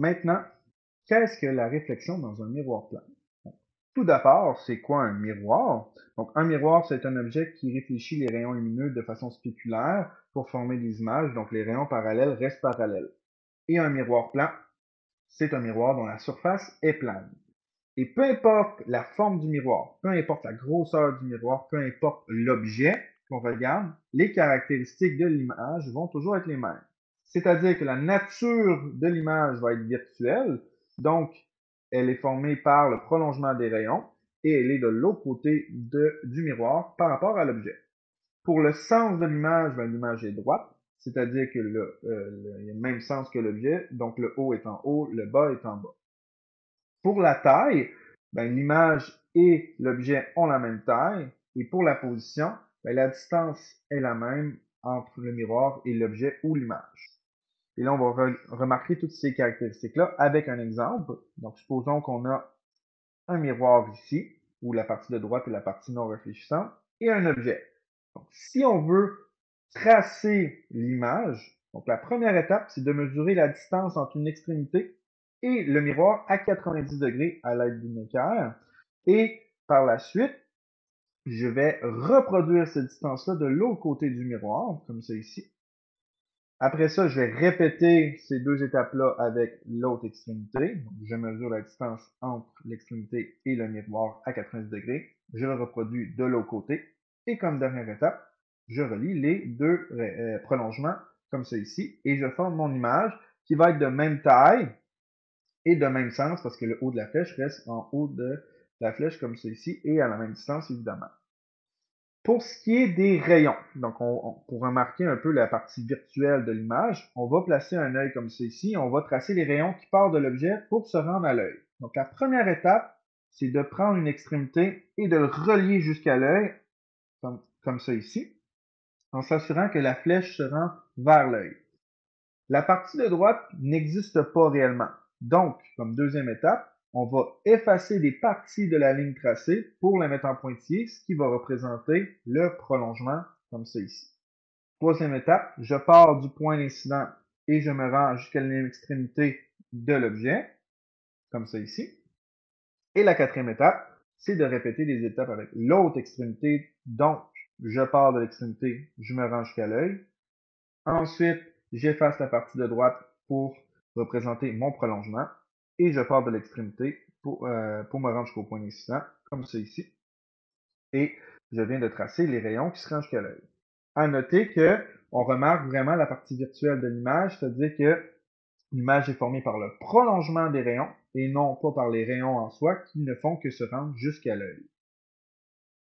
Maintenant, qu'est-ce que la réflexion dans un miroir plat? Bon, tout d'abord, c'est quoi un miroir? Donc, un miroir, c'est un objet qui réfléchit les rayons lumineux de façon spéculaire pour former des images, donc les rayons parallèles restent parallèles. Et un miroir plat, c'est un miroir dont la surface est plane. Et peu importe la forme du miroir, peu importe la grosseur du miroir, peu importe l'objet qu'on regarde, les caractéristiques de l'image vont toujours être les mêmes. C'est-à-dire que la nature de l'image va être virtuelle, donc elle est formée par le prolongement des rayons et elle est de l'autre côté du miroir par rapport à l'objet. Pour le sens de l'image, ben, l'image est droite, c'est-à-dire que il y a le même sens que l'objet, donc le haut est en haut, le bas est en bas. Pour la taille, ben, l'image et l'objet ont la même taille. Et pour la position, ben, la distance est la même entre le miroir et l'objet ou l'image. Et là, on va remarquer toutes ces caractéristiques-là avec un exemple. Donc, supposons qu'on a un miroir ici, où la partie de droite est la partie non réfléchissante, et un objet. Donc, si on veut tracer l'image, donc la première étape, c'est de mesurer la distance entre une extrémité et le miroir à 90 degrés à l'aide d'une équerre. Et par la suite, je vais reproduire cette distance-là de l'autre côté du miroir, comme ça ici. Après ça, je vais répéter ces deux étapes-là avec l'autre extrémité. Donc, je mesure la distance entre l'extrémité et le miroir à 90 degrés. Je le reproduis de l'autre côté. Et comme dernière étape, je relie les deux prolongements comme ça ici. Et je forme mon image qui va être de même taille et de même sens parce que le haut de la flèche reste en haut de la flèche comme ça ici et à la même distance évidemment. Pour ce qui est des rayons, donc pour remarquer un peu la partie virtuelle de l'image, on va placer un œil comme ceci, on va tracer les rayons qui partent de l'objet pour se rendre à l'œil. Donc la première étape, c'est de prendre une extrémité et de le relier jusqu'à l'œil, comme ça ici, en s'assurant que la flèche se rend vers l'œil. La partie de droite n'existe pas réellement. Donc, comme deuxième étape, on va effacer des parties de la ligne tracée pour la mettre en pointillé, ce qui va représenter le prolongement, comme ça ici. Troisième étape, je pars du point d'incident et je me rends jusqu'à l'extrémité de l'objet, comme ça ici. Et la quatrième étape, c'est de répéter les étapes avec l'autre extrémité. Donc, je pars de l'extrémité, je me rends jusqu'à l'œil. Ensuite, j'efface la partie de droite pour représenter mon prolongement et je pars de l'extrémité pour me rendre jusqu'au point d'incident, comme ça ici. Et je viens de tracer les rayons qui se rangent jusqu'à l'œil. À noter que on remarque vraiment la partie virtuelle de l'image, c'est-à-dire que l'image est formée par le prolongement des rayons et non pas par les rayons en soi qui ne font que se rendre jusqu'à l'œil.